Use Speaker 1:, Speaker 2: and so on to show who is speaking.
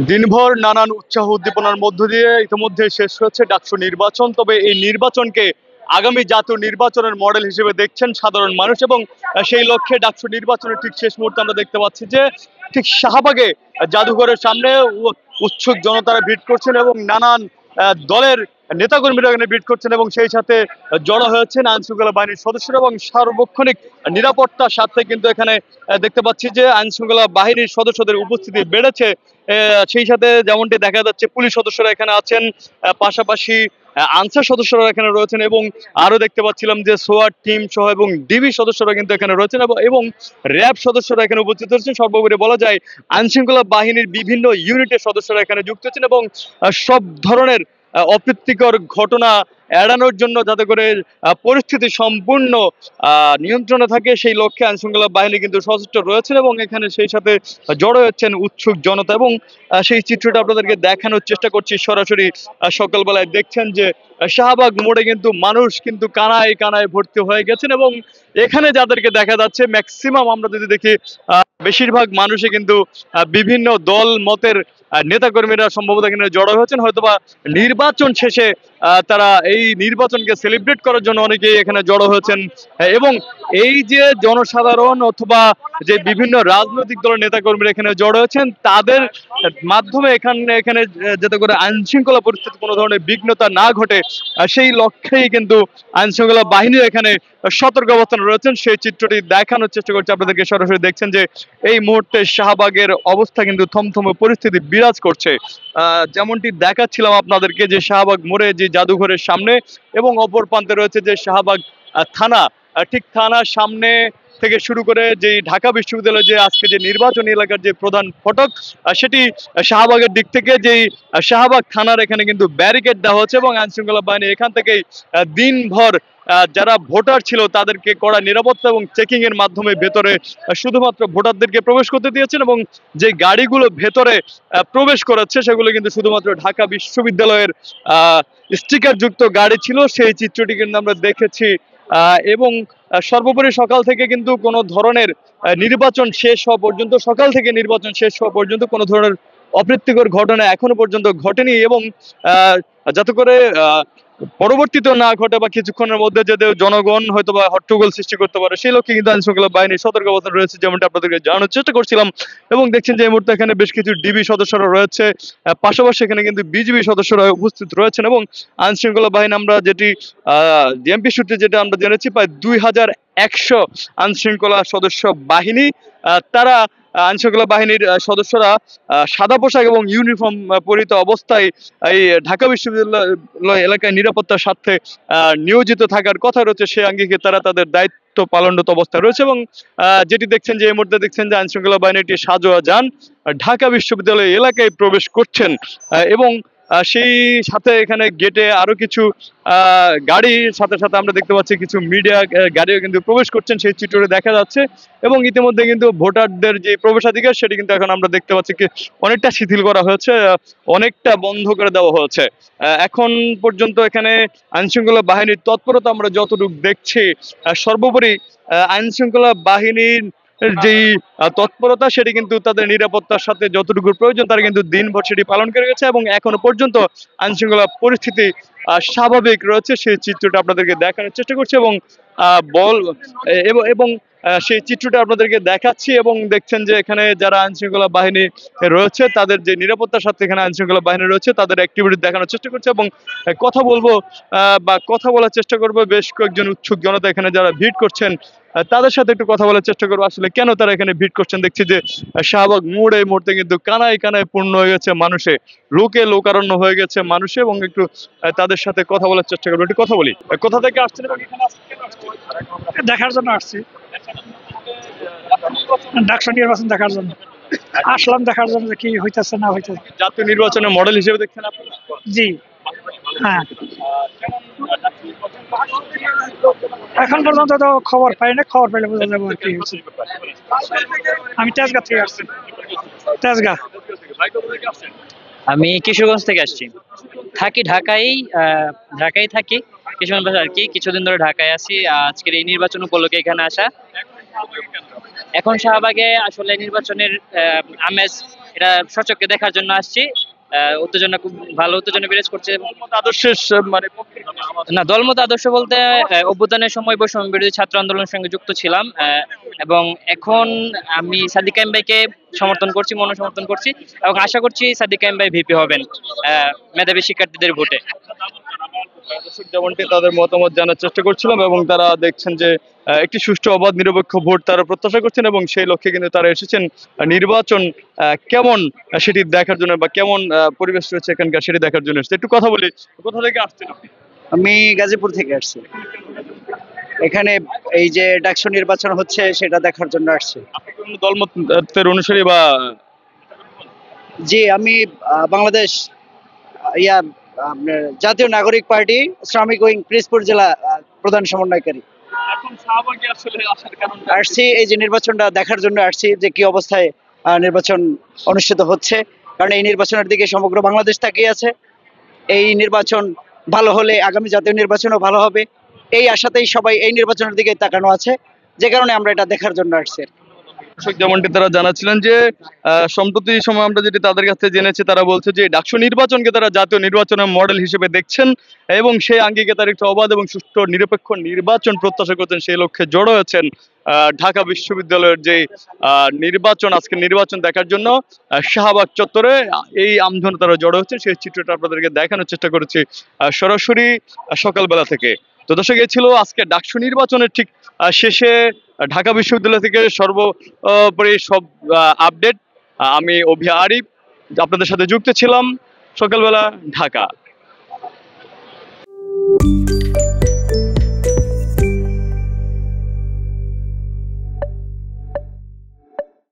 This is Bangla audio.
Speaker 1: দিনভর নানান উৎসাহ উদ্দীপনার মধ্য দিয়ে ইতিমধ্যে শেষ হয়েছে ডাকসু নির্বাচন। তবে এই নির্বাচনকে আগামী জাতীয় নির্বাচনের মডেল হিসেবে দেখছেন সাধারণ মানুষ, এবং সেই লক্ষ্যে ডাকসু নির্বাচনের ঠিক শেষ মুহূর্তে আমরা দেখতে পাচ্ছি যে ঠিক শাহবাগে জাদুঘরের সামনে উৎসুক জনতারা ভিড় করছেন এবং নানান দলের নেতাকর্মীরা এখানে ভিড় করছেন, এবং সেই সাথে জড়ো হয়েছেন আইন শৃঙ্খলা বাহিনীর সদস্যরা এবং সার্বক্ষণিক নিরাপত্তার সাথে কিন্তু এখানে দেখতে পাচ্ছি যে আইন শৃঙ্খলা বাহিনীর সদস্যদের উপস্থিতি বেড়েছে। সেই সাথে যেমনটি দেখা যাচ্ছে পুলিশ সদস্যরা এখানে আছেন, পাশাপাশি আনসার সদস্যরা এখানে রয়েছেন, এবং আরো দেখতে পাচ্ছিলাম যে সোয়াট টিম সহ এবং ডিবি সদস্যরা কিন্তু এখানে রয়েছেন এবং র্যাব সদস্যরা এখানে উপস্থিত রয়েছেন। সর্বোপরি বলা যায় আইন শৃঙ্খলা বাহিনীর বিভিন্ন ইউনিটের সদস্যরা এখানে যুক্ত হচ্ছেন এবং সব ধরনের অপ্রীতিকর ঘটনা এড়ানোর জন্য, যাতে করে পরিস্থিতি সম্পূর্ণ নিয়ন্ত্রণে থাকে, সেই লক্ষ্যে আইন শৃঙ্খলা বাহিনী কিন্তু সচেষ্ট রয়েছেন এবং এখানে সেই সাথে জড়ো হচ্ছেন উৎসুক জনতা। এবং সেই চিত্রটা আপনাদেরকে দেখানোর চেষ্টা করছি সরাসরি। সকালবেলায় দেখছেন যে শাহবাগ মোড়ে কিন্তু মানুষ কিন্তু কানায় কানায় ভর্তি হয়ে গেছেন, এবং এখানে যাদেরকে দেখা যাচ্ছে ম্যাক্সিমাম আমরা যদি দেখি বেশিরভাগ মানুষই কিন্তু বিভিন্ন দল মতের নেতাকর্মীরা সম্ভবত এখানে জড়ো হয়েছেন, হয়তোবা নির্বাচন শেষে তারা এই নির্বাচনকে সেলিব্রেট করার জন্য অনেকেই এখানে জড়ো হয়েছেন। এবং এই যে জনসাধারণ অথবা যে বিভিন্ন রাজনৈতিক দলের নেতাকর্মীরা এখানে জড়ো হয়েছেন, তাদের মাধ্যমে এখানে যাতে করে আইন শৃঙ্খলা পরিস্থিতি কোনো ধরনের বিঘ্নতা না ঘটে, সেই লক্ষ্যেই কিন্তু আইন শৃঙ্খলা বাহিনীও এখানে সতর্ক অবস্থানে রয়েছেন। সেই চিত্রটি দেখানোর চেষ্টা করছে আপনাদেরকে। সরাসরি দেখছেন যে এই মুহূর্তে শাহবাগের অবস্থা কিন্তু থমথমে পরিস্থিতি বিরাজ করছে। যেমনটি দেখাচ্ছিলাম আপনাদেরকে যে শাহবাগ মোড়ে যে জাদুঘরের সামনে এবং অপর প্রান্তে রয়েছে যে শাহবাগ থানা, ঠিক থানার সামনে থেকে শুরু করে যে ঢাকা বিশ্ববিদ্যালয় যে আজকে যে নির্বাচনী এলাকার যে প্রধান ফটক, সেটি শাহবাগের দিক থেকে যেই শাহবাগ থানার এখানে কিন্তু ব্যারিকেড দেওয়া হচ্ছে এবং আইন শৃঙ্খলা বাহিনী এখান থেকেই দিনভর যারা ভোটার ছিল তাদেরকে কড়া নিরাপত্তা এবং চেকিং এর মাধ্যমে ভেতরে শুধুমাত্র ভোটারদেরকে প্রবেশ করতে দিয়েছেন, এবং যে গাড়িগুলো ভেতরে প্রবেশ করাচ্ছে সেগুলো কিন্তু শুধুমাত্র ঢাকা বিশ্ববিদ্যালয়ের স্টিকার যুক্ত গাড়ি ছিল। সেই চিত্রটি কিন্তু আমরা দেখেছি। এবং সর্বোপরি সকাল থেকে কিন্তু কোনো ধরনের নির্বাচন শেষ হওয়া পর্যন্ত, সকাল থেকে নির্বাচন শেষ হওয়া পর্যন্ত কোনো ধরনের অপ্রীতিকর ঘটনা এখনো পর্যন্ত ঘটেনি, এবং যাতে করে পরবর্তীতে না ঘটে বা কিছুক্ষণের মধ্যে যাতে জনগণ হয়তো বা হট্টগোল সৃষ্টি করতে পারে, সেই লক্ষ্যে কিন্তু আইন শৃঙ্খলা বাহিনী সতর্ক অবস্থান রয়েছে, যেমনটা আপনাদেরকে জানানোর চেষ্টা করছিলাম। এবং দেখছেন যে এই মুহূর্তে এখানে বেশ কিছু ডিবি সদস্যরা রয়েছে, পাশাপাশি এখানে কিন্তু বিজিবি সদস্যরা উপস্থিত রয়েছেন, এবং আইন শৃঙ্খলা বাহিনী আমরা যেটি ডিএমপি সূত্রে যেটা আমরা জেনেছি প্রায় 2100 আইন শৃঙ্খলা সদস্য বাহিনী, তারা আইন শৃঙ্খলা বাহিনীর সদস্যরা সাদা পোশাক এবং ইউনিফর্ম পরিহিত অবস্থায় এই ঢাকা বিশ্ববিদ্যালয় এলাকায় নিরাপত্তার স্বার্থে নিয়োজিত থাকার কথা রয়েছে, সেই আঙ্গিকে তারা তাদের দায়িত্ব পালনরত অবস্থায় রয়েছে। এবং যেটি দেখছেন যে এই মুহূর্তে দেখছেন যে আইন শৃঙ্খলা বাহিনীর একটি সাজোয়া যান ঢাকা বিশ্ববিদ্যালয় এলাকায় প্রবেশ করছেন, এবং সেই সাথে এখানে গেটে আরো কিছু গাড়ির সাথে সাথে আমরা দেখতে পাচ্ছি কিছু মিডিয়া গাড়িও কিন্তু প্রবেশ করছেন, সেই চিত্রটি দেখা যাচ্ছে। এবং ইতিমধ্যে কিন্তু ভোটারদের যে প্রবেশাধিকার সেটি কিন্তু এখন আমরা দেখতে পাচ্ছি কি অনেকটা শিথিল করা হয়েছে, অনেকটা বন্ধ করে দেওয়া হয়েছে। এখন পর্যন্ত এখানে আইন শৃঙ্খলা বাহিনীর তৎপরতা আমরা যতটুকু দেখছি, সর্বোপরি আইন শৃঙ্খলা বাহিনীর যেই তৎপরতা সেটি কিন্তু তাদের নিরাপত্তার সাথে যতটুকু প্রয়োজন তারা কিন্তু দিনভর সেটি পালন করে গেছে, এবং এখনো পর্যন্ত আইন শৃঙ্খলা পরিস্থিতি স্বাভাবিক রয়েছে। সেই চিত্রটা আপনাদেরকে দেখানোর চেষ্টা করছি এবং বল এবং সেই চিত্রটা আপনাদেরকে দেখাচ্ছি। এবং দেখছেন যে এখানে যারা আইন শৃঙ্খলা বাহিনী রয়েছে তাদের যে নিরাপত্তার সাথে এখানে আইন শৃঙ্খলা বাহিনী রয়েছে তাদের অ্যাক্টিভিটি দেখানোর চেষ্টা করছে, এবং কথা বলবো বা কথা বলার চেষ্টা করবো বেশ কয়েকজন উৎসুক জনতা এখানে যারা ভিড় করছেন তাদের সাথে একটু কথা বলার চেষ্টা করবো আসলে কেন তারা এখানে ভিড় করছেন। দেখছি যে শাহবাগ মোড় এই মুহূর্তে কিন্তু কানায় কানায় পূর্ণ হয়ে গেছে মানুষে, লোকে লোকারণ্য হয়ে গেছে মানুষে, এবং একটু তাদের সাথে কথা বলার চেষ্টা করবো। একটু কথা বলি, কোথা থেকে আসছেন এবং এখানে
Speaker 2: দেখার জন্য আসছি, ডাকসু নির্বাচন দেখার জন্য আসলাম, দেখার জন্য কি হইতেছে না হইতেছে।
Speaker 1: জাতীয় নির্বাচনের মডেল হিসেবে দেখছেন আপনারা?
Speaker 2: জি হ্যাঁ, এখন পর্যন্ত তো খবর পাই না, খবর পাইলে বোঝা যাবো আর কি হচ্ছে। আমি তেজগাঁ থেকে আসছি। তেজগাঁ।
Speaker 3: আমি কিশোরগঞ্জ থেকে আসছি, থাকি ঢাকায়, ঢাকায় থাকি কিছুদিন আর কি, কিছুদিন ধরে ঢাকায় আছি। আজকের এই নির্বাচন উপলক্ষে এখানে আসা। এখন শাহবাগে আসলে নির্বাচনের আমেজ এটা সচক্ষে দেখার জন্য আসছি। উত্তেজনা, খুব ভালো উত্তেজনা বিরাজ করছে।
Speaker 1: দলমত আদর্শের মানে পক্ষে
Speaker 3: না, দলমত আদর্শ বলতে অভ্যুত্থানের সময় বৈষম্য বিরোধী ছাত্র আন্দোলনের সঙ্গে যুক্ত ছিলাম, এবং এখন আমি সাদিক কায়েম ভাইকে সমর্থন করছি, মনোসমর্থন করছি, এবং আশা করছি সাদিক কায়েম ভাই ভিপি হবেন মেধাবী শিক্ষার্থীদের ভোটে।
Speaker 1: দর্শক যেমনটি তাদের মতামত জানার চেষ্টা করছিলাম, এবং তারা দেখছেন যে একটি সুষ্ঠু অবাধ নিরপেক্ষ ভোট তারা প্রত্যাশা করছেন, এবং সেই লক্ষ্যে কিন্তু তারা এসেছেন নির্বাচন কেমন সেটি দেখার জন্য, বা কেমন পরিবেশ রয়েছে এখানকার সেটি দেখার জন্য এসেছে। একটু কথা বলি, কোথা থেকে আসছেন আপনি?
Speaker 4: আমি গাজীপুর থেকে আসছি। এখানে এই যে ডাকসু নির্বাচন হচ্ছে সেটা দেখার জন্য আসছি।
Speaker 1: আপনি কোন দলমতের অনুসারী বা?
Speaker 4: জি, আমি বাংলাদেশ আপনার জাতীয় নাগরিক পার্টি শ্রমিক উইং পিরোজপুর জেলা প্রধান সমন্বয়কারী।
Speaker 1: এখন শাহবাগে আসলে আসার কারণ
Speaker 4: আসছি এই যে নির্বাচনটা দেখার জন্য আসছি, যে কি অবস্থায় নির্বাচন অনুষ্ঠিত হচ্ছে, কারণ এই নির্বাচনের দিকে সমগ্র বাংলাদেশ তাকিয়ে আছে। এই নির্বাচন ভালো হলে আগামী জাতীয় নির্বাচনও ভালো হবে, এই আশাতেই সবাই এই নির্বাচনের দিকে তাকানো আছে, যে কারণে আমরা এটা দেখার জন্য আসছি।
Speaker 1: দর্শক যেমনটি তারা জানাচ্ছিলেন যে সম্প্রতি সময় আমরা যেটি তাদের কাছ থেকে জেনেছি, তারা বলছে যে ডাকসু নির্বাচনকে তারা জাতীয় নির্বাচনের মডেল হিসেবে দেখছেন, এবং সেই আঙ্গিকে তারা একটু অবাধ এবং সুষ্ঠু নিরপেক্ষ নির্বাচন প্রত্যাশা করছেন, সেই লক্ষ্যে জড়ো হয়েছেন ঢাকা বিশ্ববিদ্যালয়ের যে নির্বাচন, আজকে নির্বাচন দেখার জন্য শাহবাগ চত্বরে এই আমধন তারা জড়ো হচ্ছেন। সেই চিত্রটা আপনাদেরকে দেখানোর চেষ্টা করেছি সরাসরি সকালবেলা থেকে। তো দর্শক, এই ছিল আজকে ডাকসু নির্বাচনের ঠিক শেষে ঢাকা বিশ্ববিদ্যালয় থেকে সর্বোপরি সব আপডেট। আমি অভি আরিফ আপনাদের সাথে যুক্ত ছিলাম সকালবেলা ঢাকা।